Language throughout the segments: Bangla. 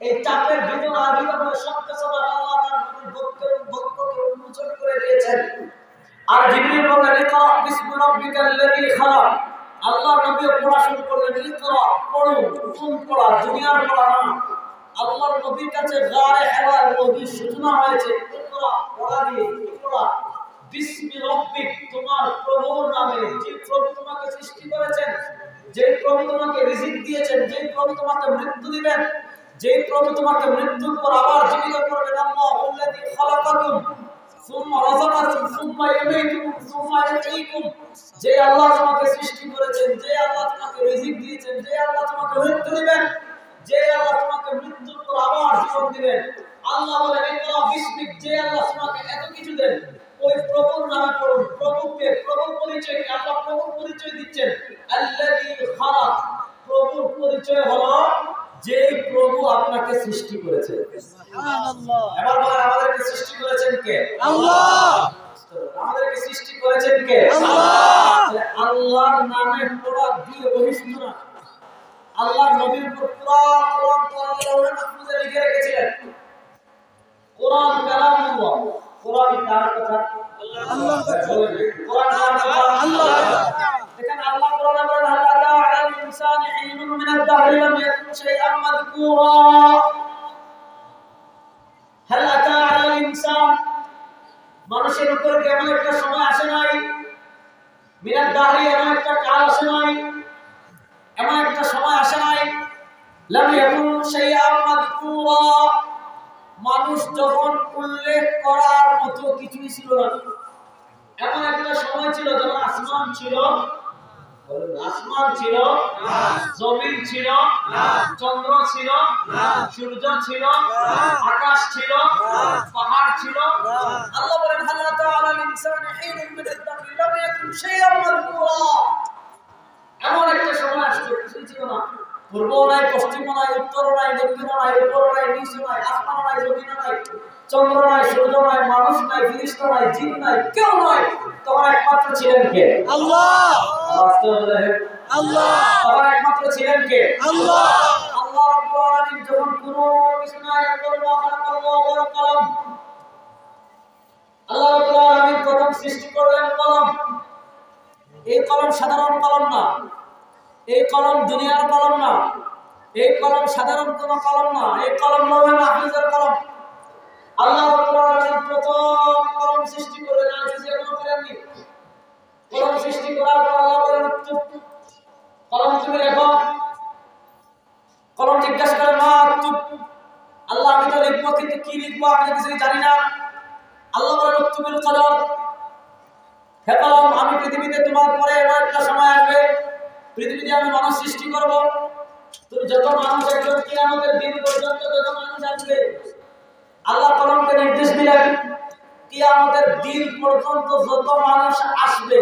এই চাপের ভিতর আবির্ভাবের সবচেয়ে ছোট আল্লাহ তার বক্তব্যকে উন্মোচন করে দিয়েছেন। আর জিবরিল বললেন ইকরা বিসমি রাব্বিকাল্লাযী খালাক। আল্লাহ নবী পড়া শুরু করলেন ইকরা, পড়ো, তুমি পড়া, দুনিয়ার পড়া না। আল্লাহর নবীর কাছে গায়ে হেরার নবীর সূচনা হয়েছে ইকরা, পড়া দিয়ে ইকরা বিসমি রাব্বিক, তোমার প্রভুর নামে, যে প্রভু তোমাকে সৃষ্টি করেছেন, যে প্রভু তোমাকে রিজিক দিয়েছেন, যে প্রভু তোমাকে মৃত্যু দিবেন, যে প্রভু তোমাকে মৃত্যুর পর আবার জীবিত করবেন। আল্লাহুল্লাযী খালাকাকুম সুম্মা রাযাকাকুম সুম্মা ইউমীতুকুম সুম্মা ইহয়ীকুম, যে আল্লাহ তোমাকে সৃষ্টি করেছেন, যে আল্লাহ তোমাকে রিজিক দিয়েছেন, যে আল্লাহ তোমাকে মৃত্যু দিবেন, যে আল্লাহ তোমাকে মৃত্যুর পর আবার জীবন দিবেন। আল্লাহ বলেন ইকরা বিসমিক, যে আল্লাহ তোমাকে এত কিছু দেন, ওই প্রভুর নামে পড়ুন। প্রভুকে, প্রভুর পরিচয় কি? আল্লাহ প্রভুর পরিচয় দিচ্ছেন আল্লাযী খালাক। প্রভুর পরিচয় হলো যে প্রভু আপনাকে সৃষ্টি করেছে। সুবহানাল্লাহ। এবার বলেন আমাদেরকে সৃষ্টি করেছেন কে? আল্লাহ। আমাদেরকে সৃষ্টি করেছেন কে? আল্লাহ। আল্লাহর নামে পড়া দিয়ে বহিষ্ঠ না। আল্লাহর নবীর উপর পুরো কোরআন আল্লাহ মাহফুজে লিখে রেখেছিলেন। কোরআন কালামুল্লাহ। কোরআন কার কথা? আল্লাহ। কোরআন কার কথা? আল্লাহ। দেখেন আল্লাহ কোরআনে বলেন আল্লাহ তাআলা ইনসানি হিনুন মিনাদ দাহরি লাম ইয়াকুন শাইআন মাযকুরা। হাল আতা আলাল ইনসান, মানুষের উপর কেমন একটা সময় আসে নাই, মিনাদ দাহরি এমন একটা কাল আসে নাই, এমন একটা সময় আসে নাই, লাম ইয়াকুন শাইআন মাযকুরা, মানুষ যখন উল্লেখ করার মতো কিছুই ছিল না। এমন একটা সময় ছিল যখন আসমান ছিল, আসমান ছিল না, জমিন ছিল না, চন্দ্র ছিল না, সূর্য ছিল না, আকাশ ছিল না, পাহাড় ছিল না। আল্লাহ বলেন হাল আতা আলাল ইনসানি হিনুন মিনাদ দাহরি লাম ইয়াকুন শাইআন মাযকুরা, এমন একটা সময় আসছে কিছুই ছিল না। পূর্ব নাই, পশ্চিম নাই, উত্তর নাই, দক্ষিণ নাই, উপর নাই, নিচ নাই, আসমান নাই, জমিন নাই, চন্দ্র নাই, সূর্য নাই, মানুষ নাই, ফেরেশতা নাই, জিন নাই, কেউ নাই। তখন একমাত্র ছিলেন কে? আল্লাহ। আল্লাহ। তখন একমাত্র ছিলেন কে? আল্লাহ। আল্লাহ রাব্বুল আলামিন যখন কোনো কিছু নাই, আল্লাহ কলম, আল্লাহ রাব্বুল আলামিন প্রথম সৃষ্টি করলেন কলম। এই কলম সাধারণ কলম না, এই কলম দুনিয়ার কলম না, এই কলম সাধারণ কোনো কলম না, এই কলম লৌহে মাহফুজের কলম। আল্লাহ রাব্বুল আলামিন প্রথম কলম সৃষ্টি করলেন, আর কিছু এখনো করেননি। কলম সৃষ্টি করার পর আল্লাহ বলেন কলম তুমি লেখো। কলম জিজ্ঞাসা করে মা তুই, আল্লাহ আমি তো লিখবো কিন্তু কি লিখবো আমি কিছুই জানি না। আল্লাহ বলেন তুমি কলম, হে কলম আমি পৃথিবীতে তোমার পরে এমন একটা সময় আসবে, পৃথিবীতে আমি মানুষ সৃষ্টি করব। তুমি যত মানুষ একজন কিয়ামতের দিন পর্যন্ত যত মানুষ আসবে, আল্লাহ কলমকে নির্দেশ দিলেন কিয়ামতের দিন পর্যন্ত যত মানুষ আসবে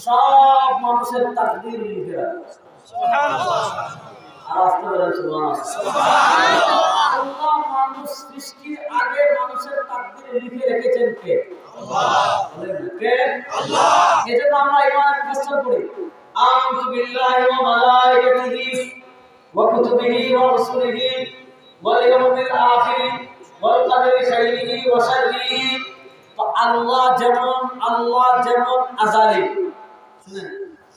সব মানুষের তাকদীর লিখে রাখবে। সুবহানাল্লাহ। আওয়াজটা বলেন সুবহানাল্লাহ। আল্লাহ মানুষ সৃষ্টির আগে মানুষের তাকদীর লিখে রেখেছেন কে? আল্লাহ। বলেন কে? আল্লাহ। এজন্য আমরা ঈমান বিশ্বাস করি আমানতু বিল্লাহি ওয়া মালাইকাতিহি ওয়া কুতুবিহি ওয়া রাসূলিহি ওয়াল ইয়াউমিল আখির ওয়াল কদরি খাইরিহি ওয়া শাররিহি। তো আল্লাহ যেমন আযালি, শুনেন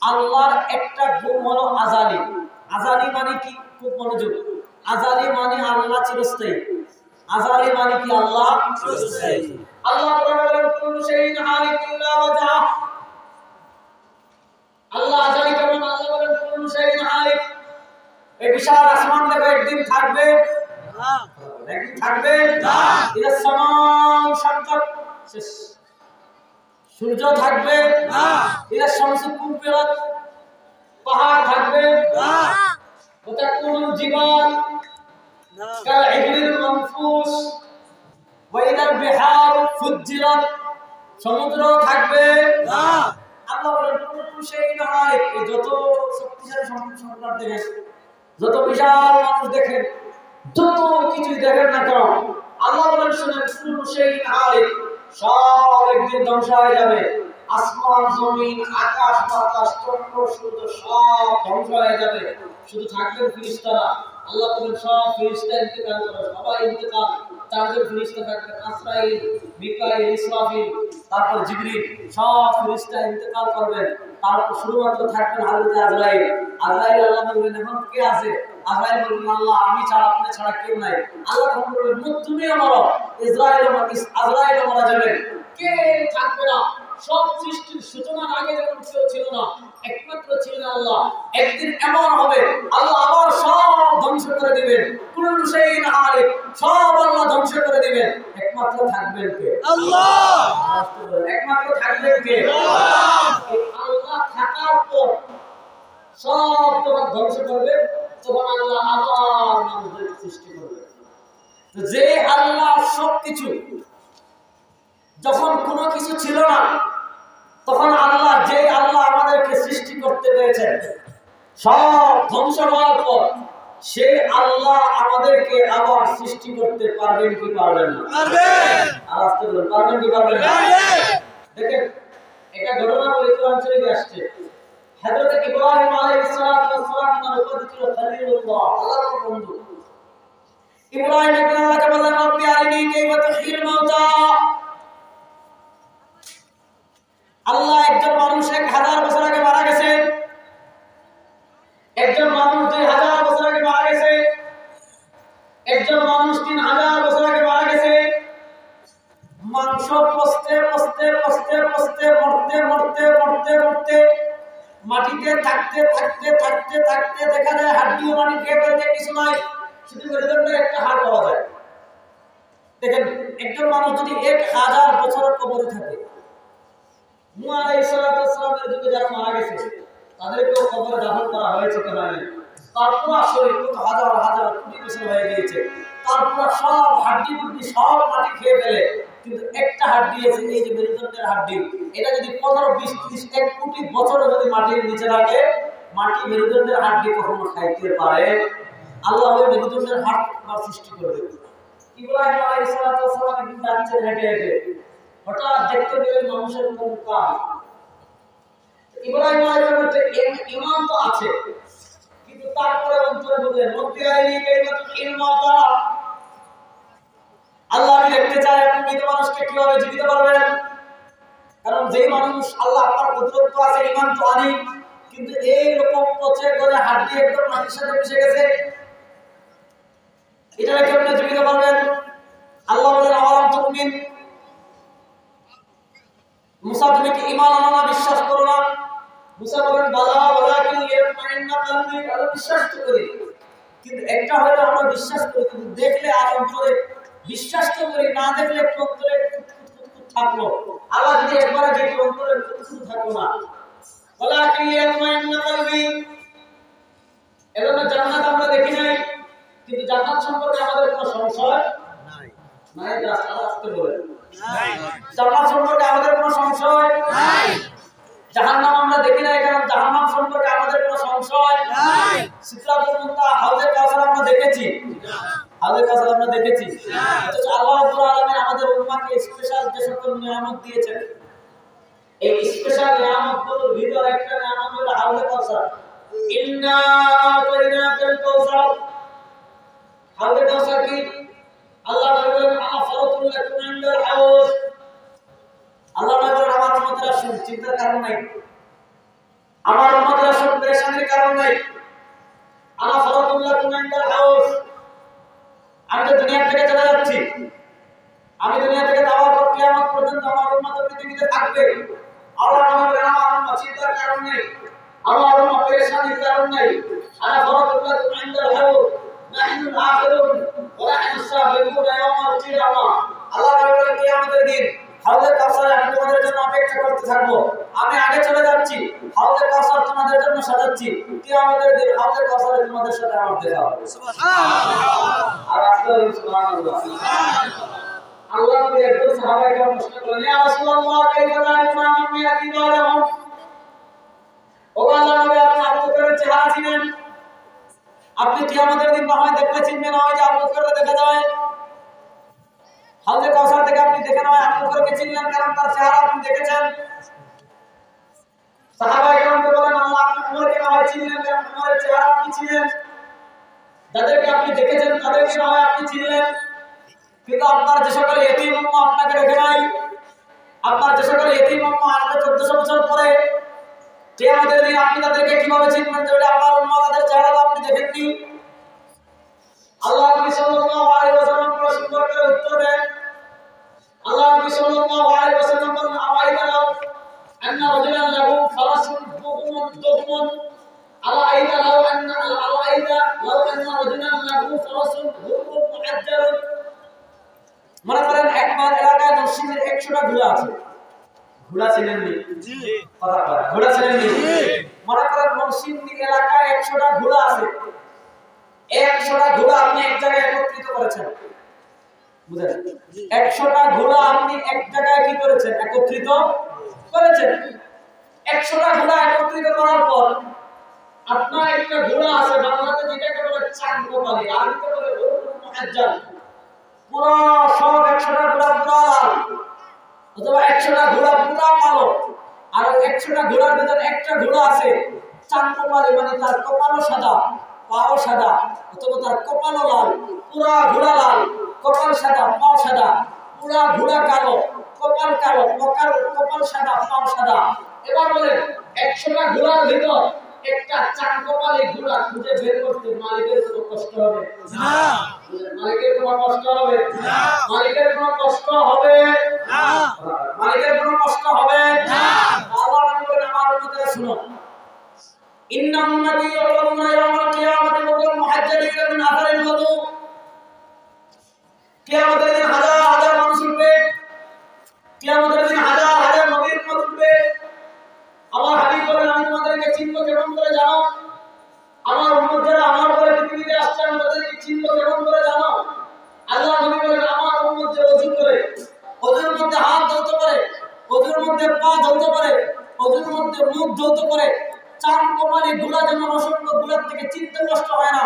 আল্লাহর একটা গুণ হলো আযালি। আযালি মানে কি? খুব মনোযোগ। আযালি মানে আল্লাহ চিরস্থায়ী। আযালি মানে কি? আল্লাহ চিরস্থায়ী। আল্লাহ বলেন কুল্লু শাইইন হালিকুন ইল্লা ওয়াজহা। আল্লাহ আযালি কেমন? আল্লাহ বলেন কুল্লু শাইইন হালিক। এই বিশাল আসমান দেখো একদিন থাকবে না, একদিন থাকবে না। ইদা সামাউ শাক্কাত, শেষ। সূর্য থাকবে না, ইদা শামসু কুবিরাত, পাহাড় থাকবে না, ওয়াতাকুনুল জিবাল কালইহলিল মানফুস ওয়া ইদাল বিহার ফুজ্জিরাত, সমুদ্র থাকবে না। আল্লাহ বলেন কুল্লু শাইইন হালিক। যত শক্তিশালী সংসার দেখেন, যত বিশাল মানুষ দেখেন, যত কিছু দেখেন না কেন, আল্লাহ বলেন শুনেন কুল্লু শাইইন হালিক, সব একদিন ধ্বংস হয়ে যাবে। আসমান জমিন আকাশ বাতাস চন্দ্র সূর্য সব ধ্বংস হয়ে যাবে, শুধু থাকবেন ফেরেশতারা। আল্লাহ বলেন সব ফেরেশতা ইন্তেকাল করে, সবাই ইন্তেকাল। চারজন ফেরেশতা থাকবে, আসরাইল, মিকাইল, ইসরাফিল, তারপর জিবরিল, সব ফেরেশতা ইন্তেকাল করবেন। তারপর শুধুমাত্র থাকবেন হযরত আজরাইল। আজরাইল আল্লাহ বলবেন এখন কে আছে? আজরাইল বলবেন আল্লাহ আমি ছাড়া, আপনি ছাড়া কেউ নাই। আল্লাহ তখন বলবেন তুমিও মরো, আজরাইল মারা যাবে, কে থাকবে না? সব সৃষ্টির সূচনার আগে যখন কেউ ছিল না, একমাত্র ছিলেন আল্লাহ। একদিন এমন হবে আল্লাহ আবার সব ধ্বংস করে দিবেন, কুল্লু শাইইন হালিক, সব আল্লাহ ধ্বংস করে দিবেন, একমাত্র থাকবেন কে? আল্লাহ। একমাত্র থাকবেন কে? আল্লাহ। এই আল্লাহ থাকার পর সব তোমার ধ্বংস করবে, তখন আল্লাহ আবার মানুষদের সৃষ্টি করবে। যে আল্লাহ সবকিছু, যখন কোনো কিছু ছিল না তখন আল্লাহ, যে আল্লাহ আমাদেরকে সৃষ্টি করতে পেরেছেন, সব ধ্বংস হওয়ার পর সেই আল্লাহ আমাদেরকে আবার সৃষ্টি করতে পারবেন কি পারবেন না? পারবেন। আর আসতে বলুন পারবেন কি পারবেন না? দেখেন একটা ঘটনা বলে কোরআন শরীফে আসছে। হযরত ইব্রাহিম আলাইহিস সালাতু ওয়াস সালাম তার উপাধি ছিল খলিলুল্লাহ, আল্লাহর বন্ধু। ইব্রাহিম একদিন আল্লাহকে বললেন রব্বি আরিনি কাইফা তুহয়িল মাউতা। আল্লাহ একজন মানুষ 1000 বছর আগে মারা গেছে, একজন মানুষ 2000 বছর আগে মারা গেছে, একজন মানুষ 3000 বছর আগে মারা গেছে। মাংস পচতে পচতে পচতে পচতে মরতে মরতে মরতে মরতে মাটিতে থাকতে থাকতে থাকতে থাকতে দেখা যায় হাড্ডিও মাটি খেয়ে ফেলতে কিছু নাই, শুধু মেরুদণ্ডের একটা হাড় পাওয়া যায়। দেখেন একজন মানুষ যদি 1000 বছর কবরে থাকে, নূহ আলাইহিস সালামের যুগে যারা মারা গেছে তাদেরকেও কবরে দাফন করা হয়েছে কেন? তারপর শরীর কত হাজার হাজার কোটি বছর হয়ে গিয়েছে, তারপর সব হাড্ডি গুড্ডি সব মাটি খেয়ে ফেলে, কিন্তু একটা হাড্ডি আছে, এই যে মেরুদণ্ডের হাড্ডি, এটা যদি 15, 20, 30, 1 কোটি বছর যদি মাটির নিচে রাখে, মাটি মেরুদণ্ডের হাড্ডি কখনো খাইতে পারে? আল্লাহ ওই মেরুদণ্ডের হাড় সৃষ্টি করে দেবে। ইব্রাহিম আলাইহিস সালাম একদিন যাচ্ছেন হেঁটে হেঁটে, হঠাৎ দেখতে পেলেন মানুষের মুখ কাল। ইব্রাহিম আলাইহিস সালামের ঈমান তো আছে, কিন্তু তারপরে অন্তরে বললেন রব্বি আরিনি কাইফা তুহয়িল মাউতা। আল্লাহ আমি দেখতে চাই আপনি মৃত মানুষকে কিভাবে জীবিত করবেন। কারণ যেই মানুষ আল্লাহ আপনার কুদরত তো আছে, ঈমান তো আনি, কিন্তু এই রকম পচে গলে হাড্ডি একদম মাটির সাথে মিশে গেছে, এটা কেমনে জীবিত করবেন? আল্লাহ বলেন আওয়ালাম তুমিন, মুসা তুমি কি ঈমান আনো না, বিশ্বাস করো না? মুসা বলেন বালা ওয়ালাকিন লিয়াতমাইন্না কলবি, আমি বিশ্বাস তো করি, কিন্তু একটা হলো আমরা বিশ্বাস করি কিন্তু দেখলে আর অন্তরে বিশ্বাস তো করি, না দেখলে একটু অন্তরে থাকলো। আল্লাহ যদি একবার দেখি অন্তরে কিছু থাকলো না, ওয়ালাকিন লিয়াতমাইন্না কলবি। এজন্য জান্নাত আমরা দেখি নাই, কিন্তু জান্নাত সম্পর্কে আমাদের কোনো সংশয় নাই। নাই রাস্তা আসতে বলে নাই, জান্নাত সম্পর্কে আমাদের কোনো সংশয় নাই। জাহান্নাম আমরা দেখি নাই, কারণ জাহান্নাম সম্পর্কে আমাদের কোনো সংশয় নাই। সিদরাতুল মুনতাহা, হাউজে কাউসার আমরা দেখেছি, হাউজে কাউসার আমরা দেখেছি। অথচ আল্লাহ রাব্বুল আলামিন আমাদের উম্মাহকে স্পেশাল যে সকল নিয়ামত দিয়েছেন, এই স্পেশাল নিয়ামতগুলোর ভিতর একটা নিয়ামত হলো হাউজে কাউসার। ইন্না আতাইনাকাল কাউসার। হাউজে কাউসার কি? আল্লাহ বলেন আনা ফারাতুল লাকুম ইনদাল হাউজ। আল্লাহ বলেন আমার উম্মতরা শুন, চিন্তার কারণ নাই, আমার উম্মতরা শুন, পেরেশানির কারণ নাই। আনা ফারাতুল লাকুম ইনদাল হাউজ। আমি তো দুনিয়া থেকে চলে যাচ্ছি, আমি দুনিয়া থেকে যাওয়ার পর কিয়ামত পর্যন্ত আমার উম্মত পৃথিবীতে থাকবে। আল্লাহ বলেন আমার উম্মত চিন্তার কারণ নাই, আমার উম্মত পেরেশানির কারণ নাই। আনা ফারাতুল লাকুম ইনদাল হাউজ নাহনুল আখিরুন ওয়া নাহনুস সাবিকুনা ইয়াওমাল কিয়ামা। আল্লাহ বলেন কিয়ামতের দিন হাউজে কাউসারে আমি তোমাদের জন্য অপেক্ষা করতে থাকবো, আমি আগে চলে যাচ্ছি, হাউজে কাউসার তোমাদের জন্য সাজাচ্ছি, কিয়ামতের দিন হাউজে কাউসারে তোমাদের সাথে আমার দেখা হবে। সুবহানাল্লাহ। আর আসলে সুবহানাল্লাহ। আল্লাহ নবী একজন সাহাবাকে প্রশ্ন করলেন, ইয়া রাসূলুল্লাহ কাইফা না'রিফু মান ইয়াতি বালাহুম। ও আল্লাহর নবী, আপনি আবু বকরের চেহারা চিনেন, আপনি কিয়ামতের দিন না হয় দেখলে চিনবেন, না হয় যে আবু বকরকে দেখা যায়। হাউজে কাউসার থেকে আপনি দেখে নয় আবু বকরকে চিনলেন, কারণ তার চেহারা আপনি দেখেছেন। সাহাবায়ে কেরামকে বলেন আল্লাহ আপনি উমরকে না হয় চিনলেন, কারণ উমরের চেহারা আপনি চিনেন। যাদেরকে আপনি দেখেছেন তাদেরকে না হয় আপনি চিনলেন, কিন্তু আপনার যে সকল ইতিম উম্মাহ আপনাকে দেখে নাই, আপনার যে সকল ইতিম উম্মাহ আসবে 1400 বছর পরে, কিয়ামতের দিন আপনি তাদেরকে কিভাবে চিনবেন যে আপনার উম্মাহ তাদের চেহারা আপনি দেখেননি? আল্লাহ নবী সাল্লাল্লাহু আলাইহি ওয়াসাল্লাম প্রশ্ন করে উত্তর দেন, আল্লাহ নবী সাল্লাল্লাহু আলাইহি ওয়াসাল্লাম বলেন, আওয়াইদা লাউ আন্না রাজুলান লাহু ফারাসুন দুহমুন আওয়াইদা লাউ আন্না রাজুলান লাহু ফারাসুন দুহমুন মুআজ্জালুন। মনে করেন একবার এলাকায় মসজিদের 100টা ঘোড়া আছে। ঘোড়া ছিলেন নি? জি। কথা বলেন, ঘোড়া ছিলেন নি? জি। মনে করেন মসজিদ এলাকায় 100টা ঘোড়া আছে। 100টা ঘোড়া আপনি এক জায়গায় একত্রিত করেছেন, বুঝলেন? 100টা ঘোড়া আপনি এক জায়গায় কি করেছেন? একত্রিত করেছেন। 100টা ঘোড়া একত্রিত করার পর আপনার একটা ঘোড়া আছে, বাংলাতে যেটাকে বলে চাঁদকোপালি, আরবিতে বলে মুআজ্জাল। পুরো সব 100টা ঘোড়া পুরো লাল, অথবা 100টা ঘোড়া পুরো কালো, আর 100টা ঘোড়ার ভিতরে একটা ঘোড়া আছে চাঁদকোপালি, মানে তার কপালও সাদা, পাও সাদা, অথবা তার কপালও লাল। পুরা ঘোড়া লাল, কপাল সাদা, পাও সাদা। পুরা ঘোড়া কালো, কপাল কালো, কপাল সাদা, পাও সাদা। এবার বলেন 100টা ঘোড়ার ভিতর একটা চাঁদকোপালি ঘোড়া খুঁজে বের করতে মালিকের কোনো কষ্ট হবে না? মালিকের কোনো কষ্ট হবে না? মালিকের কোনো কষ্ট হবে না? মালিকের কোনো কষ্ট হবে না? আল্লাহ বলেন, আমার উম্মতেরা শুনো, ইন্না উম্মতি ইয়াউমুনা ইয়াউমাল কিয়ামাতি ওয়াল মুহাজ্জালিনা মিন আথারিল ওযু। কিয়ামতের দিন হাজার হাজার মানুষ উঠবে, কিয়ামতের দিন হাজার হাজার নবীর উম্মত উঠবে। আমার হাবিব বলেন, আমি তোমাদেরকে চিনব কেমন করে জানো? আমার উম্মত যারা আমার পরে পৃথিবীতে আসছে আমি তাদেরকে চিনব কেমন করে জানো? আল্লাহ নবী বলেন, আমার উম্মত যে ওযু করে, ওযুর মধ্যে হাত ধুতে পারে, ওযুর মধ্যে পা ধুতে পারে, ওযুর মধ্যে মুখ ধুতে পারে, চাঁদকোপালি ঘোড়া যেমন অসংখ্য ঘোড়ার থেকে চিনতে কষ্ট হয় না,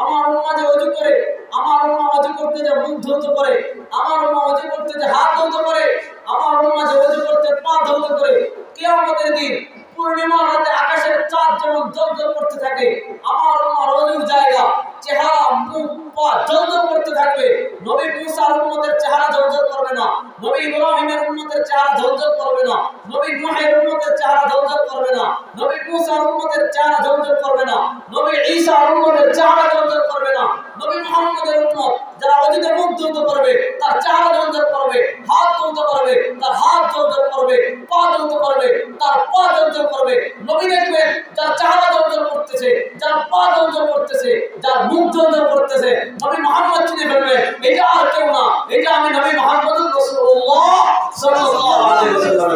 আমার উম্মাহ যে ওযু করে, আমার উম্মাহ ওযু করতে যে মুখ ধুতে পারে, আমার উম্মাহ ওযু করতে যে হাত ধুতে পারে, আমার উম্মাহ যে ওযু করতে পা ধুতে পারে, কিয়ামতের দিন পূর্ণিমা রাতে আকাশের চাঁদ যেমন জ্বলজ্বল করতে থাকে, আমার উম্মাহর ওযুর জায়গা, চেহারা, মুখ, পা জ্বলজ্বল করতে থাকবে। নবী মুসার উম্মতের চেহারা জ্বলজ্বল করবে না, নবী ইব্রাহিমের উম্মতের চেহারা জ্বলজ্বল করবে না, নবী নূহের উম্মতের চেহারা জ্বলজ্বল করবে না, নবী মুসার উম্মতের চেহারা জ্বলজ্বল করবে না, নবী ঈসার উম্মতের চেহারা জ্বলজ্বল করবে না, নবী মুহাম্মদের উম্মত যারা ওযুতে মুখ ধুতে পারবে তার চেহারা জ্বলজ্বল করবে, হাত ধুতে পারবে তার হাত জ্বলজ্বল করবে, পা ধুতে পারবে তার পা জ্বলজ্বল করবে। নবী দেখবেন যার চেহারা জ্বলজ্বল করতেছে, যার পা জ্বলজ্বল করতেছে, যার মুখ জ্বলজ্বল করতেছে, নবী মুহাম্মদ চিনে ফেলবে এটা আর কেউ না, এটা আমি নবী মুহাম্মদুর রাসূলুল্লাহ সাল্লাল্লাহু আলাইহি ওয়াসাল্লাম।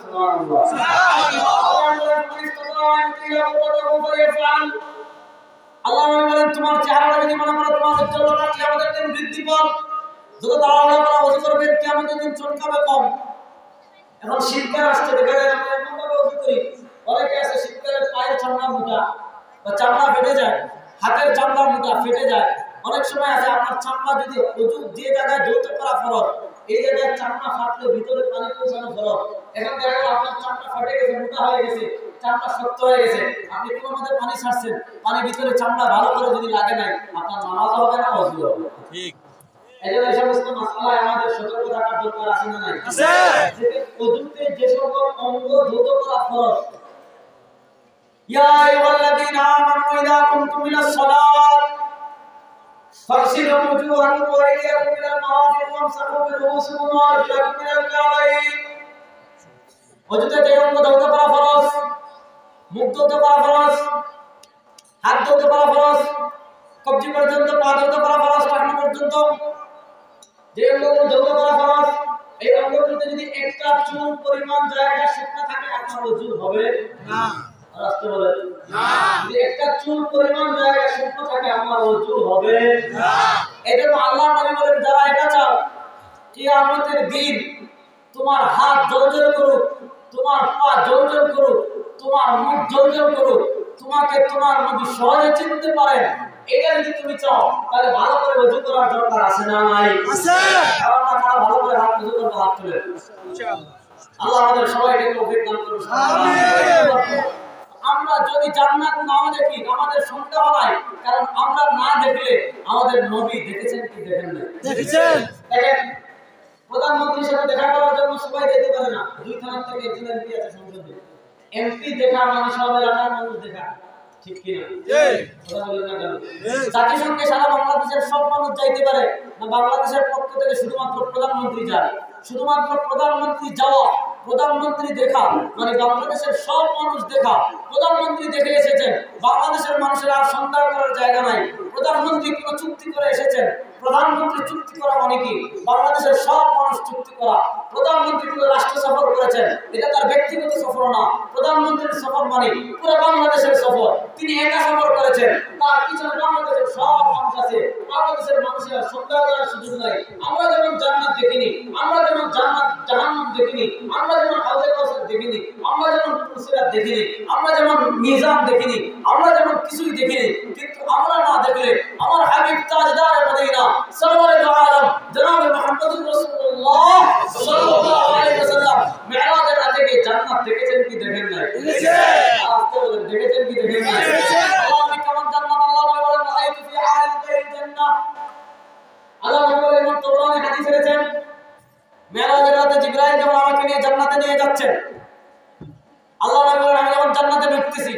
সুবহানাল্লাহ, আল্লাহ বলেন, তোমার চেহারা যদি মনে করো তোমার উজ্জ্বলতা কিয়ামতের দিন বৃদ্ধি পাবে, যত তাড়াহুড়া করা ওযু করবে কিয়ামতের দিন চমকাবে কম। এখন শীতকাল আসছে, দেখা যায় আমরা এমন ভাবে ওযু করি, অনেকে আছে শীতকালে পায়ের চামড়া মোটা বা চামড়া ফেটে যায়, হাতের চামড়া মোটা ফেটে যায়। অনেক সময় আছে আপনার চামড়া যদি ওযু যে জায়গায় ধুতে পারা ফরজ, এই জায়গায় চামড়া ফাটলে ভিতরে পানি পৌঁছানো ফরজ। এখন দেখা গেল আপনার চামড়া ফেটে গেছে, মোটা হয়ে গেছে, চামড়া শক্ত হয়ে গেছে, আপনি কোন মধ্যে পানি ছাড়ছেন, পানি ভিতরে চামড়া ভালো করে যদি লাগে নাই, আপনার নামাজ হবে না, ওযু হবে। ঠিক এজন্য এই সমস্ত মাসআলায় আমাদের সতর্ক থাকার দরকার আছে না নাই? আছে। ওযুতে যে সকল অঙ্গ ধুতে করা ফরজ, ইয়া আইয়ুহাল্লাযীনা আমানু ইযা কুমতুম ইলাস সালাত ফাগসিলু ওযুহাকুম ওয়া আইদিয়াকুম ইলাল মারাফিক ওয়ামসাহু বিরুউসিকুম ওয়া আরজুলাকুম ইলাল কাবাইন। ওযুতে যে অঙ্গ ধুতে করা ফরজ, মুখ ধুতে করা ফরজ, হাত ধুতে করা ফরজ, কবজি পর্যন্ত, পা ধুতে করা ফরজ, টাকনু পর্যন্ত যে অঙ্গগুলো ধুতে করা ফরজ, এই অঙ্গগুলোতে যদি একটা চুল পরিমাণ জায়গা শুকনো থাকে আপনার ওযু হবে না। রাস্তে বলে না, যদি একটা চুল পরিমাণ জায়গা শুকনো থাকে আপনার ওযু হবে না। এজন্য আল্লাহ নবী বলেন, যারা এটা চাও কিয়ামতের দিন তোমার হাত জ্বলজ্বল করুক, তোমার পা জ্বলজ্বল করুক, তোমার মুখ জ্বলজ্বল করুক, তোমাকে তোমার নবী সহজে চিনতে পারেন, এটা যদি তুমি চাও তাহলে ভালো করে ওযু করার দরকার আছে না নাই? আছে। আমরা ভালো করে হাত ওযু করব, হাত তুলে ইনশাআল্লাহ। আল্লাহ আমাদের সবাইকে তৌফিক দান করুন। আমিন। আমরা যদি জান্নাত নাও দেখি আমাদের সন্দেহ নাই, কারণ আমরা না দেখলে আমাদের নবী দেখেছেন কি দেখেন না? দেখেছেন। দেখেন প্রধানমন্ত্রীর সাথে দেখা করার জন্য সবাই যেতে পারে না, 2 থানা থেকে একজন এমপি আছে সংসদে। এমপি দেখা মানে সব এলাকার মানুষ দেখা, ঠিক কি না? কথা বলেন না কেন? জাতিসংঘে সারা বাংলাদেশের সব মানুষ যাইতে পারে না, বাংলাদেশের পক্ষ থেকে শুধুমাত্র প্রধানমন্ত্রী যায়। শুধুমাত্র প্রধানমন্ত্রী যাওয়া, প্রধানমন্ত্রী দেখা মানে বাংলাদেশের সব মানুষ দেখা। প্রধানমন্ত্রী দেখে এসেছেন, বাংলাদেশের মানুষের আর সন্দেহ করার জায়গা নাই। প্রধানমন্ত্রী কোনো চুক্তি করে এসেছেন, প্রধানমন্ত্রী চুক্তি করা মানে কি? বাংলাদেশের সব মানুষ চুক্তি করা। প্রধানমন্ত্রী পুরো রাষ্ট্র সফর করেছেন, এটা তার ব্যক্তিগত সফর না। প্রধানমন্ত্রীর সফর মানে পুরো বাংলাদেশের সফর। তিনি একা সফর করেছেন, তার পিছনে বাংলাদেশের সব মানুষ আছে। বাংলাদেশের মানুষের সন্দেহ করার সুযোগ নাই। আমরা যেমন জান্নাত দেখিনি, আমরা যেমন জান্নাত জাহান্নাম দেখিনি, আমরা যেমন হাউজে কাউসার দেখিনি, আমরা যেমন পুরসিরাত দেখিনি, আমরা যেমন মিজান দেখিনি, আমরা যেমন কিছুই দেখিনি, কিন্তু আমরা না দেখলে আমার হাবিব তাজদার মদিনা সরওয়ারে দু আলম জনাব মুহাম্মদুর রাসূলুল্লাহ সাল্লাল্লাহু আলাইহি ওয়াসাল্লাম মিরাজের রাতে গিয়ে জান্নাত দেখেছেন কি দেখেন নাই? দেখেছেন। আস্তে বলেন দেখেছেন কি দেখেন নাই? আল্লাহ কেমন জান্নাত, আল্লাহ বলেন আয়াতু ফি আয়াতিল জান্নাহ। আল্লাহ বলেন কোরআনে হাদিস এনেছেন, মিরাজের রাতে জিবরাইল যখন আমাকে নিয়ে জান্নাতে নিয়ে যাচ্ছেন, আল্লাহ বলেন আমি যখন জান্নাতে ঢুকতেছি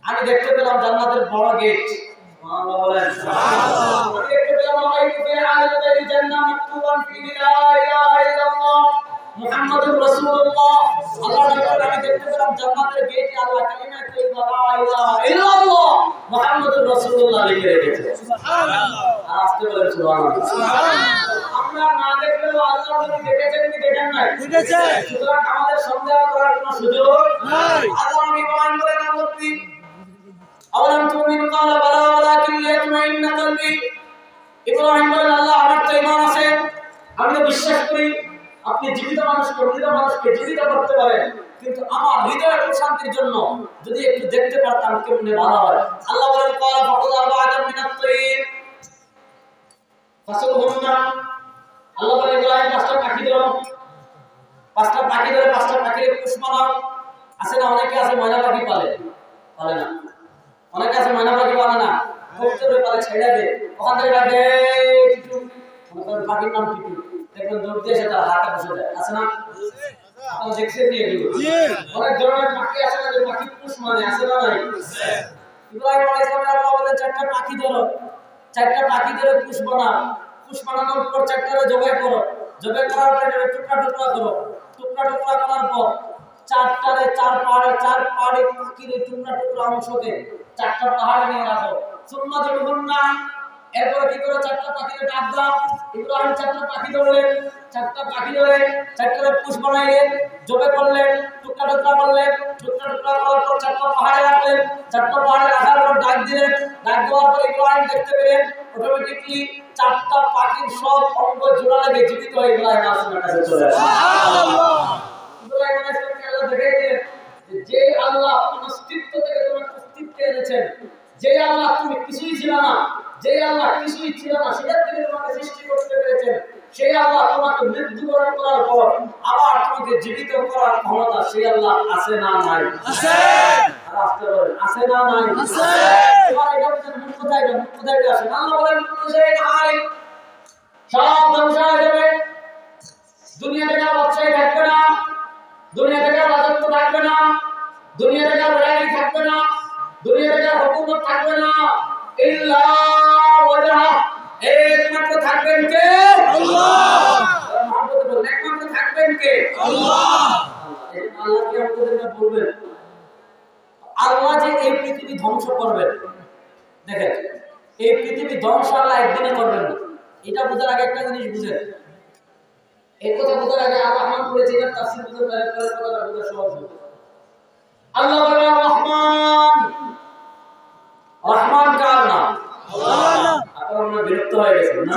আমি দেখতে পেলাম জান্নাতের বড় গেট। সুবহানাল্লাহ বলেন সুবহানাল্লাহ। আমি দেখতে পেলাম আয়াতু ফি আয়াতিল জান্নাহ মাকতুবান ফি লা ইলাহা ইল্লাল্লাহ মুহাম্মাদুর রাসূলুল্লাহ। আল্লাহ বলেন আমি দেখতে পেলাম জান্নাতের গেটে আল্লাহ কালিমা তাইয়্যিবা লা ইলাহা ইল্লাল্লাহ মুহাম্মাদুর রাসূলুল্লাহ লিখে রেখেছে। সুবহানাল্লাহ। আস্তে বলেন সুবহানাল্লাহ সুবহানাল্লাহ। আমরা না দেখলেও আল্লাহ নবী দেখেছেন কি দেখেন নাই? দেখেছেন। সুতরাং আমাদের সন্দেহ করার কোনো সুযোগ নাই। আল্লাহ নবী বলেন আল্লাহী আওয়ালাম তুমিন ক্বালা বালা ওয়ালাকিন লিয়াতমাইন্না কলবি। ইব্রাহিম বলেন আল্লাহ আমার তো ঈমান আছে, আমি তো বিশ্বাস করি আপনি জীবিত মানুষকে মৃত মানুষকে জীবিত করতে পারেন, কিন্তু আমার হৃদয়ের প্রশান্তির জন্য যদি একটু দেখতে পারতাম কেমনে ভালো হয়। আল্লাহ বলেন ক্বালা ফাকুল আরবাআতাম মিনাত তাইর ফাসুলহুন্না। আল্লাহ বলেন ইব্রাহিম 5টা পাখি ধরো, 5টা পাখি ধরে 5টা পাখির পুষ বানাও। আছে না অনেকে আছে ময়না পাখি পালে, পালে না? অনেকে আছে ময়না পাখি পালে না, কবুতর পালে ছেড়ে দেয়, ওখান থেকে ডাকে টিটু, ওখানে পাখির নাম টিটু, দেখবেন দৌড় দিয়ে সেটা হাতে বসে যায়। আছে না? আপনারা দেখছেন কি এগুলো? অনেক ধরনের পাখি আছে না যে পাখি পুষ মানে, আছে না নাই? ইব্রাহিম আলাইহিস সালাম আল্লাহ বলেন 4টা পাখি ধরো, 4টা পাখি ধরে পুষ বানাও। পুষ বানানোর পর 4টারে জবাই করো, জবাই করার পর এটা টুকরা টুকরা করো, টুকরা টুকরা করার পর 4টারে 4 পাহাড়ে পাখির টুকরা টুকরা অংশকে 4টা পাহাড়ে নিয়ে রাখো। সুন্নাহ যখন না এরপর কি করে 4টা পাখিকে ডাক দাও। ইব্রাহিম 4টা পাখি ধরলেন, 4টা পাখি ধরে 4টারে পুষ বানাইলেন, জবাই করলেন, টুকরা টুকরা করলেন, টুকরা টুকরা করার পর 4টা পাহাড়ে রাখলেন। 4টা পাহাড়ে রাখার পর ডাক দিলেন, ডাক দেওয়ার পর ইব্রাহিম দেখতে পেলেন অটোমেটিকলি 4টা পাখির সব অঙ্গ জোড়া লেগে জীবিত হয়ে ইব্রাহিম আসমানের কাছে চলে আসে। সুবহানাল্লাহ। ইব্রাহিম আসমানকে আল্লাহ দেখিয়ে দিলেন যে আল্লাহ অস্তিত্ব থেকে তোমার অস্তিত্বে এনেছেন, যে আল্লাহ তুমি কিছুই ছিল না, যে আল্লাহ কিছুই ছিল না সেটা থেকে তোমাকে সৃষ্টি করতে পেরেছেন, সেই আল্লাহ তোমাকে মৃত্যুবরণ করার পর আবার তোমাকে জীবিত করার ক্ষমতা সেই আল্লাহ আছে না নাই? আছে। আর আসতে বলেন আছে না নাই? আছে। এবার এটা বলেন মুখ কোথায় যাবে, মুখ কোথায় আসে? আল্লাহ বলেন কোথায় নাই, সব ধ্বংস হয়ে যাবে। দুনিয়া থেকে বাদশাহী থাকবে না, দুনিয়া থেকে রাজত্ব থাকবে না, দুনিয়া থেকে রাজনীতি থাকবে না, দুনিয়া থেকে হুকুমত থাকবে না। ইল্লা ওয়াজহা, একমাত্র থাকবেন কে? আল্লাহ। মুহাম্মদ বলেন একমাত্র থাকবেন কে? আল্লাহ। এই আল্লাহ কি আপনাদেরকে বলবেন আল্লাহ যে এই পৃথিবী ধ্বংস করবেন। দেখেন এই পৃথিবী ধ্বংস আল্লাহ একদিনে করবেন না, এটা বোঝার আগে একটা জিনিস বুঝেন। এই কথা বোঝার আগে রহমান করেছিলেন তাফসীর বুঝতে পারে কথাটা বোঝা সহজ হবে। আল্লাহ বলেন রহমান, রহমান কার নাম? আল্লাহ নাম। আপনারা বিরক্ত হয়ে গেছেন না?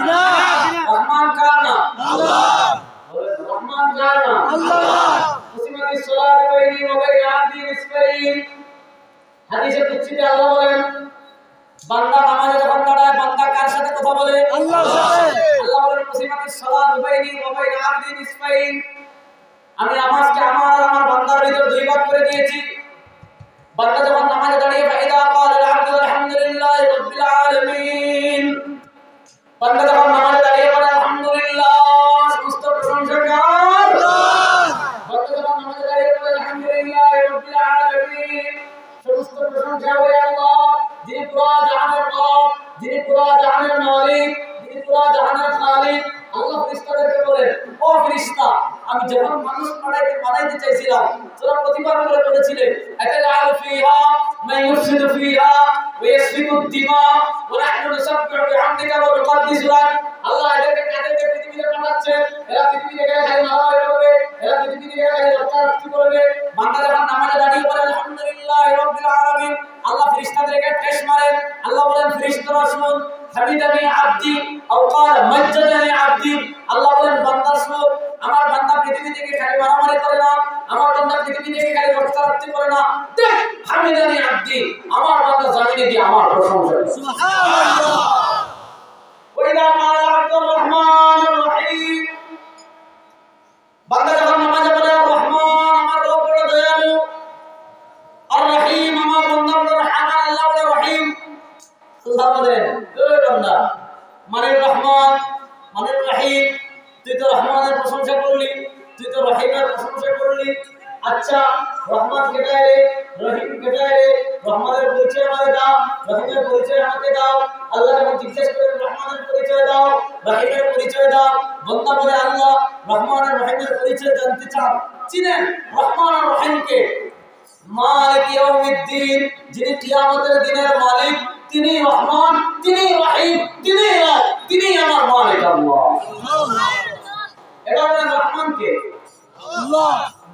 রহমান কার নাম? আল্লাহ। বলেন রহমান কার নাম? আল্লাহ। মুসলিমাতিস সালাতু বাইনি ওয়া বাইনা আবদি নিসফাইন। হাদিসে কুদসিতে আল্লাহ বলেন বান্দা নামাজে যখন দাঁড়ায় বান্দা কার সাথে কথা বলে? আল্লাহর সাথে। আল্লাহ বলেন মুসলিমাতিস সালাতু বাইনি ওয়া বাইনা আবদি নিসফাইন। আমি নামাজকে আমার আর আমার বান্দার ভিতর দুই ভাগ করে দিয়েছি। বান্দা যখন নামাজে দাঁড়িয়ে ফাইদা ক্বাল আল আব্দু আলহামদুলিল্লাহি রাব্বিল আলামিন, বান্দা যখন নামাজে দাঁড়িয়ে বলে আলহামদুলিল্লাহ, সমস্ত প্রশংসা কার? বান্দা যখন নামাজে দাঁড়িয়ে বলে আলহামদুলিল্লাহি রাব্বিল আলামিন, সমস্ত প্রশংসা ওই আল্লাহ যিনি পুরো জাহানের রব, যিনি পুরো জাহানের মালিক, যিনি পুরো জাহানের খালিক। আল্লাহ ফেরেশতাদেরকে বলেন, ও ফেরেশতা, আমি যখন মানুষ বানাইতে চাইছিলাম তোরা প্রতিবাদ করে বলেছিলেন আতাজআলু ফিহা মান ইউফসিদু ফিহা ওয়া ইয়াসফিকু দিমা ওয়া নাহনু নুসাব্বিহু বিহামদিকা ওয়া নুকদ্দিসু লাক। আল্লাহ এদেরকে পৃথিবীতে পাঠাচ্ছেন, এরা পৃথিবীতে খালি মারামারি করবে, এরা পৃথিবীতে খালি রক্তারক্তি করবে। বান্দা যখন নামাজে দাঁড়িয়ে বলে আলহামদুলিল্লাহি রাব্বিল আলামিন, আল্লাহ ফেরেশতাদেরকে ঠেস মারেন। আল্লাহ বলেন, ফেরেশতারা শুনুন, হামিদানি আব্দি আও ক্বাল মাজ্জাদানি আব্দি। আল্লাহ বলেন, বান্দা শুনুন, আমার বান্দা পৃথিবী থেকে খালি মারামারি করে না, আমার বান্দা পৃথিবী থেকে খালি রক্তারক্তি করে না। দেখ, হামিদানি আব্দি, আমার বান্দা জমিনে গিয়ে আমার প্রশংসা করে। সুবহানাল্লাহ। ওয়াইদা ক্বাল আব্দুর রহমানুর রহিম, বান্দা যখন নামাজে বলে আর রহমান, আমার রব বড় দয়ালু, আর রহিম, আমার বান্দা বড় রহমান, আল্লাহ বড় রহিম। আল্লাহ বলেন, ও বান্দা, মানে রহমান মানে রহিম, তুই তো রহমানের প্রশংসা করলি, তুই তো রহিমের প্রশংসা করলি। আচ্ছা, রহমান কেটায় রে, রহিম কেটায় রে? রহমানের পরিচয় আমাকে দাও, রহিমের পরিচয় আমাকে দাও। আল্লাহ যখন জিজ্ঞেস করেন রহমানের পরিচয় দাও, রহিমের পরিচয় দাও, বান্দা বলে আল্লাহ রহমান আর রহিমের পরিচয় জানতে চান। চিনেন রহমান আর রহিমকে? মালিক ইয়াউমিদ্দিন, যিনি কিয়ামতের দিনের মালিক, তিনি রহমান, তিনি রহিম, তিনি আমার মালিক আল্লাহ। এবার রহমানকে আল্লাহ,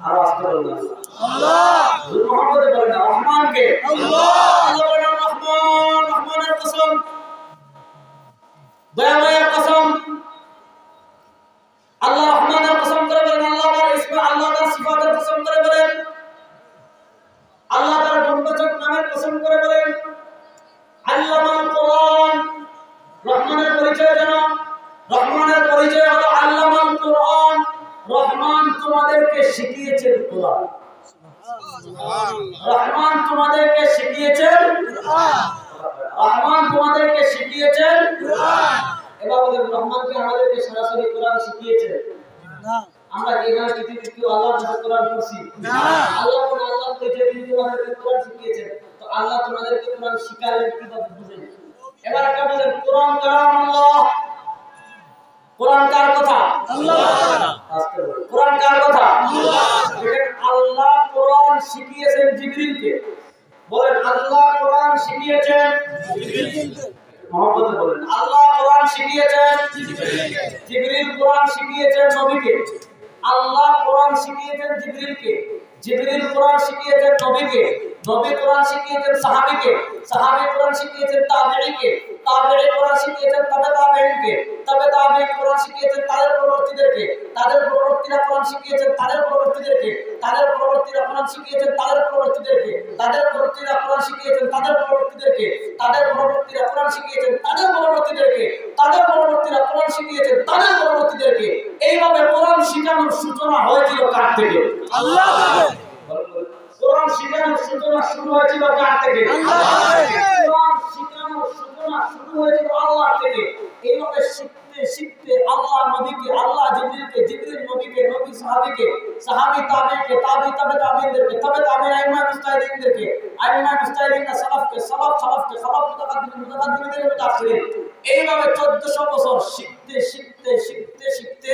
আওয়াজ করে বলুন আল্লাহ। মুহাম্মদ বলেন রহমানকে আল্লাহ। আল্লাহ বলেন রহমান, রহমানের কসম, দয়াময়ের কসম। আল্লাহ রহমানের কসম করে বলেন, আল্লাহ তার ইসম, আল্লাহ তার সিফাতের কসম করে বলেন, আল্লাহ তার গুণবাচক নামের কসম করে বলেন। আল্লামাল কোরআন, রহমানের পরিচয় জানো? রহমানের পরিচয় হলো আল্লামাল কোরআন, রহমান তোমাদেরকে শিখিয়েছেন কোরআন। রহমান তোমাদেরকে শিখিয়েছেন কোরআন, রহমান তোমাদেরকে শিখিয়েছেন কোরআন। এবার বলেন, রহমানকে আমাদেরকে সরাসরি কোরআন শিখিয়েছেন না? আমরা কি এখানে পৃথিবীতে কেউ আল্লাহর সাথে কোরআন পড়ছি? না। আল্লাহ কোন আল্লাহ পরিচয় দিয়ে আমাদেরকে কোরআন শিখিয়েছেন, তো আল্লাহ তোমাদেরকে কোরআন শিখালেন কিভাবে বুঝেন? এবার একটা বলেন, কোরআন কালামুল্লাহ, কোরআন কার কথা? আল্লাহ। আস্তে বলুন, কোরআন কার কথা? আল্লাহ। দেখেন, আল্লাহ কোরআন শিখিয়েছেন জিবরিলকে। বলেন, আল্লাহ কোরআন শিখিয়েছেন জিবরিলকে। মুহাম্মদ বলেন, আল্লাহ কোরআন শিখিয়েছেন জিবরিলকে। জিবরিল কোরআন শিখিয়েছেন নবীকে। আল্লাহ কোরআন শিখিয়েছেন জিবরিলকে, জিবরিল কোরআন শিখিয়েছেন নবীকে, নবী কোরআন শিখিয়েছেন সাহাবীকে, সাহাবী কোরআন শিখিয়েছেন তাবেঈকে, তাবেঈ কোরআন শিখিয়েছেন তবে তাবেঈকে, তবে তাবেঈ কোরআন শিখিয়েছেন তাদের পরবর্তীদেরকে, তাদের পরবর্তীরা কোরআন শিখিয়েছেন তাদের পরবর্তীদেরকে, তাদের পরবর্তীরা কোরআন শিখিয়েছেন তাদের পরবর্তীদেরকে, তাদের পরবর্তীরা কোরআন শিখিয়েছেন তাদের পরবর্তীদেরকে, তাদের পরবর্তীরা কোরআন শিখিয়েছেন তাদের পরবর্তীদেরকে, তাদের পরবর্তীরা কোরআন শিখিয়েছেন তাদের পরবর্তীদেরকে। এইভাবে কোরআন শিখানোর সূচনা হয়েছিল কার থেকে? আল্লাহ থেকে। কোরআন শিখানোর সূচনা শুরু হয়েছিল কার থেকে? আল্লাহ থেকে। কোরআন শিখানোর সূচনা শুরু হয়েছিল আল্লাহ থেকে। এইভাবে শিখতে শিখতে আল্লাহ নবীকে, আল্লাহ জিবরিলকে, জিবরিল নবীকে, নবী সাহাবীকে, সাহাবী তাবেঈকে, তাবেঈ তবে তাবেঈদেরকে, তবে তাবেঈ আইম্মা মুজতাহিদিনদেরকে, আইম্মা মুজতাহিদিনরা সালাফকে, সালাফকে, খালাফ মুতাকাদ্দিমিনদেরকে মুতাআখিরিন। এইভাবে 1400 বছর শিখতে শিখতে শিখতে শিখতে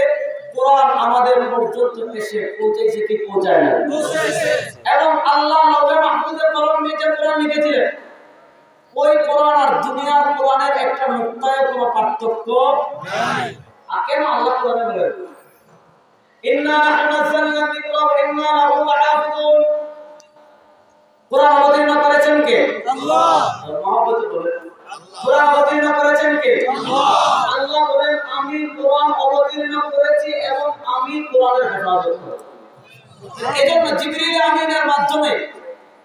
কোরআন আমাদের পর্যন্ত এসে পৌঁছেছে কি পৌঁছায় না? পৌঁছেছে। এবং আল্লাহ লৌহে মাহফুজের কলম দিয়ে যে কোরআন লিখেছিলেন, ওই কোরআন আর দুনিয়ার কোরআনের একটা মুক্তায় কোনো পার্থক্য নাই। কেন আল্লাহ কোরআনে বলেন, ইন্না নাহনু নাযালনা যিকরা ওয়া ইন্না লাহু লাহাফিজুন? কোরআন অবতীর্ণ করেছেন কে? আল্লাহ। মুহাম্মদ বলেন, কোরআন অবতীর্ণ করেছেন কে? আল্লাহ। আল্লাহ বলেন, আমি কোরআন অবতীর্ণ করেছি এবং আমি কোরআনের হেফাজত করেছি। এজন্য জিবরিল আমিনের মাধ্যমে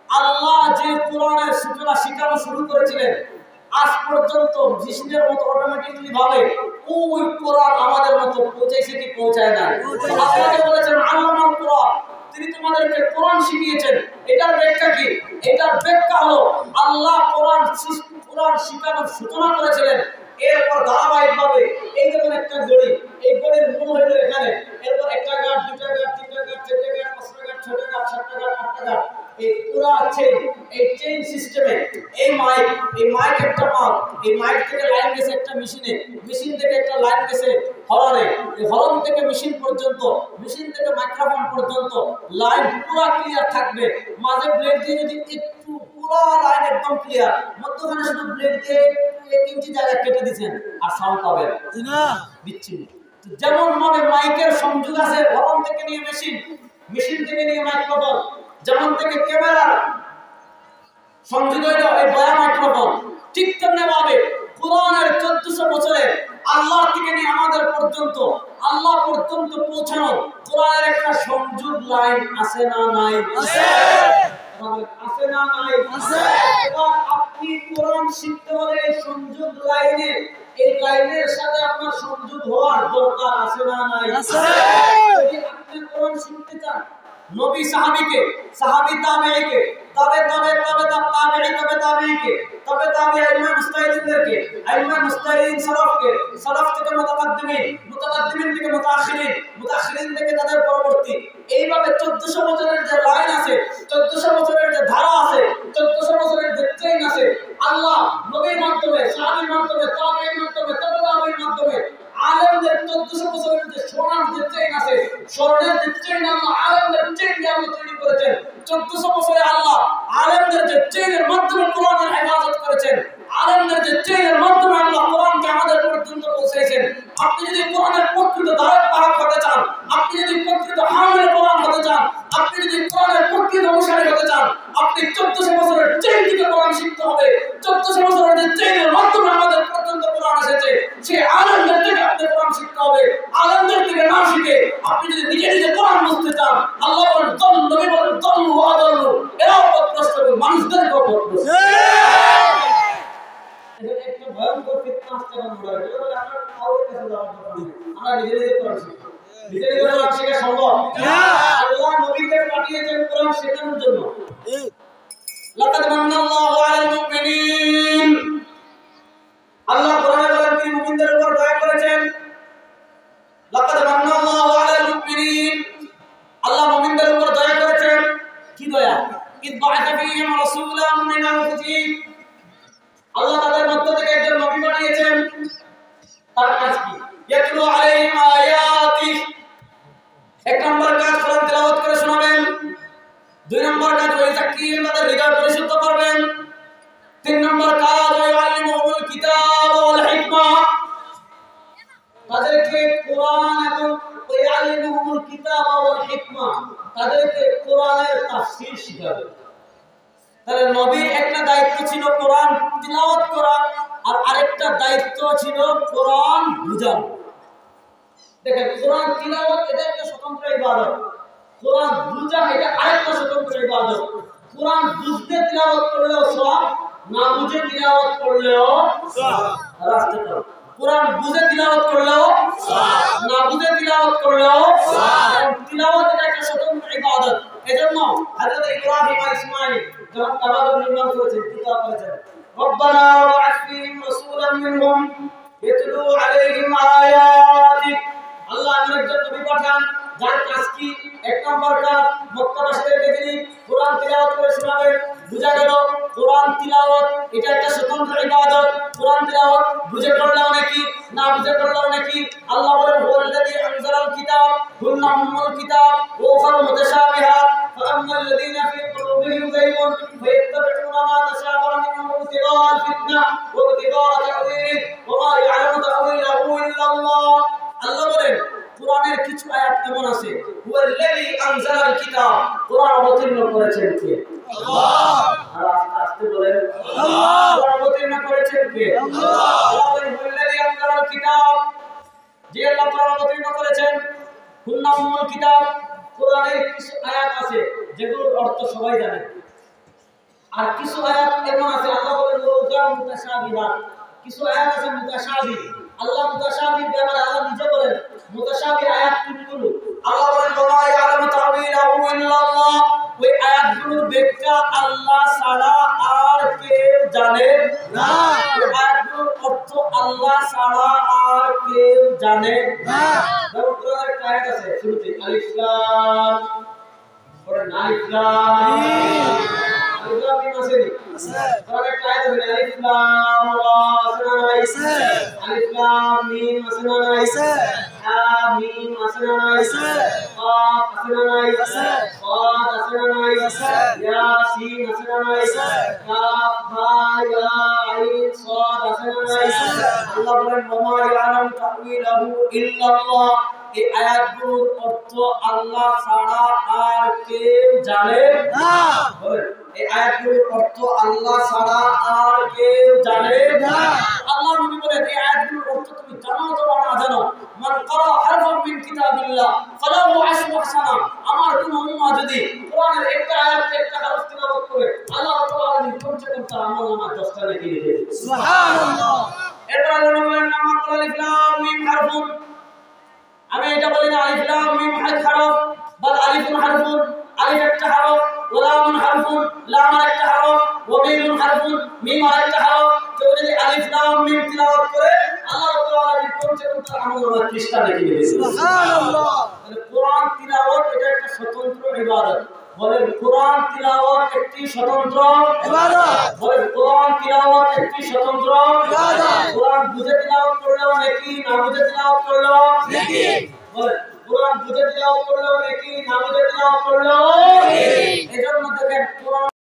আল্লাহ যে কোরআনের সূচনা শিখানো শুরু করেছিলেন, আজ পর্যন্ত মেশিনের মতো অটোমেটিকলি ভাবে ওই কোরআন আমাদের মতো পৌঁছাইছে কি পৌঁছায় না? আল্লাহ বলেছেন আল্লামাল কোরআন, তিনি তোমাদেরকে কোরআন শিখিয়েছেন। এটার ব্যাখ্যা কি? এটার ব্যাখ্যা হলো আল্লাহ কোরআন শিখানোর সূচনা করেছিলেন, এরপর ধারাবাহিকভাবে এই যেমন একটা ঘড়ি, এই ঘড়ির মূল হইল এখানে, এরপর একটা গাঁট, দুটা গাঁট, তিনটা গাঁট, চারটা গাঁট, পাঁচটা গাঁট, ছয়টা গাঁট, সাতটা গাঁট, আটটা গাঁট, এই পুরো চেইন, এই চেইন সিস্টেমে এই মাইক একটা মাপ, এই মাইক থেকে লাইন গেছে একটা মেশিনে, মেশিন থেকে একটা লাইন গেছে হরনে, এই হরন থেকে মেশিন পর্যন্ত, মেশিন থেকে মাইক্রোফোন পর্যন্ত লাইন পুরো ক্লিয়ার থাকবে। মাঝে ব্লেড দিয়ে যদি একটু পুরো লাইন একদম ক্লিয়ার, মধ্যখানে শুধু ব্লেড দিয়ে 1 ইঞ্চি জায়গা কেটে দিয়েছেন আর সাউন্ড পাবেন না, বিচ্ছিন্ন। যেমন ভাবে মাইকের সংযোগ আছে হরন থেকে নিয়ে মেশিন, মেশিন থেকে নিয়ে মাইক্রোফোন, যেমন থেকে ক্যামেরা সংযোগ হইল এই বয়া মাইক্রোফোন, ঠিক তেমনি ভাবে কোরআনের 1400 বছরে আল্লাহ থেকে নিয়ে আমাদের পর্যন্ত, আল্লাহ পর্যন্ত পৌঁছানো কোরআনের একটা সংযোগ লাইন আছে না নাই? আছে। আছে না নাই? আছে। এবার আপনি কোরআন শিখতে হলে এই সংযোগ লাইনে, এই লাইনের সাথে আপনার সংযোগ হওয়ার দরকার আছে না নাই? আছে। যদি আপনি কোরআন শিখতে চান, নবী সাহাবীকে, সাহাবী তাবেঈকে, তাবেঈকে, আইম্মা মুস্তাহিদিনদেরকে, আইম্মা মুস্তাহিদিন সালাফকে, সালাফ থেকে মুতাকাদ্দিমিন থেকে মুতাআখিরিন থেকে তাদের পরবর্তী, এইভাবে 1400 বছরের যে লাইন আছে, 1400 বছরের যে ধারা আছে, 1400 বছরের যে চেইন আছে, আল্লাহ নবীর মাধ্যমে, সাহাবীর মাধ্যমে, তাবেঈর মাধ্যমে, তাবেঈর মাধ্যমে আলেমদের 1400 বছরের যে সোনার যে চেইন আছে, স্বর্ণের যে চেইন আল্লাহ আলেমদের চেইন দিয়ে আল্লাহ তৈরি করেছেন। 1400 বছরে আল্লাহ আলেমদের যে চেইনের মাধ্যমে কোরআনের হেফাজত করেছেন, আলেমদের যে চেইনের মাধ্যমে আল্লাহ কোরআনকে আমাদের পর্যন্ত পৌঁছেছেন। আপনি যদি কোরআনের প্রকৃত ধারক বাহক হতে চান, আপনি যদি প্রকৃত হামিলে কোরআন হতে চান, আপনি যদি কোরআনের প্রকৃত অনুসারী হতে চান, আপনি 1400 বছরের চেইন থেকে কোরআন শিখতে হবে। 1400 বছরের যে চেইনের মাধ্যমে আমাদের পর্যন্ত কোরআন এসেছে, সেই আলেমদের থেকে আপনি কোরআন শিখতে হবে। আলেমদের থেকে না শিখে আপনি যদি নিজে নিজে কোরআন বুঝতে চান, আল্লাহ বলেন দল, নবী বলেন দল ওয়া দল, এরাও পথভ্রষ্ট হবে, মানুষদেরকেও পথভ্রষ্ট। এখানে একটা ভয়ঙ্কর ফিতনা আসছে এখন বলে, এটা বলে আপনার কাউকে কাছে যাওয়ার দরকার নেই, আমরা নিজে নিজে কোরআন শিখব। নিজে নিজে কোরআন শেখা সম্ভব না। আল্লাহ নবীকে পাঠিয়েছেন কোরআন শেখানোর জন্য। লাকাদ মান্নাল্লাহু আলাল মুমিনিন, আল্লাহ কোরআনে বলেন তিনি মুমিনদের উপর দয়া করেছেন। লাকাদ মান্নাল্লাহু আলাল মুমিনিন, আল্লাহ মুমিনদের উপর দয়া করেছেন। কি দয়া? ইদ বা'আথা ফীহিম রাসূলাম মিন আনফুসিহিম, আল্লাহ তাদের মধ্য থেকে একজন নবী পাঠিয়েছেন। তার কাজ কি? ইয়াতলু আলাইহিম আয়াতি, এক নম্বর কাজ কোরআন তেলাওয়াত করে শোনাবেন। 2 নম্বর কাজ ওই যাকিরিন, তাদের হৃদয় পরিশুদ্ধ করবেন। 3 নম্বর কাজ ওই আল্লিমুল কিতাব ওয়াল হিকমা, তাদেরকে কোরআন এবং ওই আল্লিমুল কিতাব ওয়াল হিকমা, তাদেরকে কোরআনের তাফসীর শিখাবেন। তাহলে নবীর একটা দায়িত্ব ছিল কোরআন তিলাওয়াত করা, আর আরেকটা দায়িত্ব ছিল কোরআন বুঝানো। দেখেন, কোরআন তিলাওয়াত এটা একটা স্বতন্ত্র ইবাদত, কোরআন বুঝা এটা আরেকটা স্বতন্ত্র ইবাদত। কোরআন বুঝতে তিলাওয়াত করলেও সওয়াব, না বুঝে তিলাওয়াত করলেও সওয়াব। রাস্তা করো, কোরআন বুঝে তিলাওয়াত করলেও সওয়াব, না বুঝে তিলাওয়াত করলেও সওয়াব। তিলাওয়াত এটা একটা স্বতন্ত্র ইবাদত। এজন্য হযরত ইব্রাহিম আর ইসমাঈল যখন কাবা নির্মাণ করেছেন, কি দোয়া করেছেন? রব্বানা ওয়া'আথ ফীহিম রাসূলাম মিনহুম ইয়াতলু আলাইহিম আয়াতিক, আল্লাহ একজন নবী পাঠান যার কাজ কি? 1 নম্বর কাজ মক্কাবাসীদেরকে তিনি কোরআন তিলাওয়াত করে শোনাবেন। বুঝা গেল কোরআন তিলাওয়াত এটা একটা স্বতন্ত্র ইবাদত। কোরআন তিলাওয়াত বুঝে পড়লেও নাকি, না বুঝে পড়লেও নাকি। আল্লাহ বলেন হুয়াল্লাযী আনজালাল কিতাব হুন্না উম্মুল কিতাব ওয়া উখারু মুতাশাবিহাত ফাআম্মাল লাযীনা ফী কুলুবিহিম যায়গুন ফায়াত্তাবি'উনা মা তাশাবাহা মিনহু ইবতিগাআল ফিতনা ওয়া ইবতিগাআ তা'ওয়ীলিহি ওয়া মা ইয়া'লামু তা'ওয়ীলাহু ইল্লাল্লাহ। আল্লাহ বলেন কোরআনের কিছু আয়াত এমন আছে, হুয়াল্লাযী আনজালাল কিতাব, কোরআন অবতীর্ণ করেছেন কে? আল্লাহ। আর আস্তে বলেন আল্লাহ। কোরআন অবতীর্ণ করেছেন কে? আল্লাহ। আল্লাহ বলেন হুয়াল্লাযী আনজালাল কিতাব, যে আল্লাহ কোরআন অবতীর্ণ করেছেন। হুন্না উম্মুল কিতাব, কোরআনের কিছু আয়াত আছে যেগুলোর অর্থ সবাই জানে। আর কিছু আয়াত এমন আছে আল্লাহ বলেন ওয়াকান মুতাশাবিহা, কিছু আয়াত আছে মুতাশাবিহ। আল্লাহ মুতাশাবিহ ব্যাপারে আল্লাহ নিজে বলেন মুতাশাবিহ আয়াত কোনগুলো? আল্লাহ বলেন ওয়া ইয়ালামু তা'ওয়িলাহু ইল্লাল্লাহ, ওই আয়াতগুলোর ব্যাখ্যা আল্লাহ ছাড়া আর কেউ জানে না। ওই আয়াতগুলোর অর্থ আল্লাহ ছাড়া আর কেউ জানে না। যেমন কোরআনের একটা আয়াত আছে শুরুতে আলিফ লাম, পড়েন আলিফ লাম মিম। আলিফ লাম মিম আছে নি? আছে। কোরআনের একটা আয়াত আছে আলিফ লাম রা আছে না নাই? আছে। আলিফ লাম মিম আছে না নাই? আছে। হা মিম আছে না নাই? আছে। কাফ আছে না নাই? আছে। সাদ আছে না নাই? আছে। ইয়া সিন আছে না নাই? আছে। কাফ হা ইয়া আইন সাদ আছে না নাই? আছে। আল্লাহ বলেন ওয়া ইয়ালামু তা'ওয়িলাহু ইল্লাল্লাহ, এই আয়াতগুলোর অর্থ আল্লাহ ছাড়া আর কেউ জানে না। এই আয়াতগুলোর অর্থ আল্লাহ ছাড়া আর কেউ জানে না। আল্লাহ নবী বলেন এই আয়াতগুলোর অর্থ তুমি জানো অথবা না জানো, মান ক্বারা হারফান মিন কিতাবিল্লাহ ফালাহু আশরু হাসানা, আমার কোন উম্মাহ যদি কোরআনের একটা আয়াত একটা হরফ তিলাওয়াত করে আল্লাহ তাআলা কমসে কম তার আমলনামায় 10টা নেকি লিখে দেন। সুবহানাল্লাহ। এরপর আল্লাহ বলেন আমার আলিফ লাম মিম হারফুন, আমি এটা বলি না আলিফ লাম মিম হারফ, বল আলিফুন হারফুন, আলিফ একটা হরফ, ওয়া লামুন হারফুন, লাম একটা হরফ, ওয়া মিমুন হারফুন, মিম একটা হরফ। কেউ যদি আলিফ লাম মিম তিলাওয়াত করে আল্লাহ তাআলা কমসে কম তার আমলনামায় 30টা নেকি লিখে দেন। সুবহানাল্লাহ। তাহলে কোরআন তিলাওয়াত এটা একটা স্বতন্ত্র ইবাদত। বলেন কোরআন তিলাওয়াত একটি স্বতন্ত্র ইবাদত। বলেন কোরআন তিলাওয়াত একটি স্বতন্ত্র ইবাদত। কোরআন বুঝে তিলাওয়াত করলেও নেকি, না বুঝে তিলাওয়াত করলেও নেকি। বলেন কোরআন বুঝে তিলাওয়াত করলেও নেকি, না বুঝে তিলাওয়াত করলেও নেকি। এজন্য দেখেন কোরআন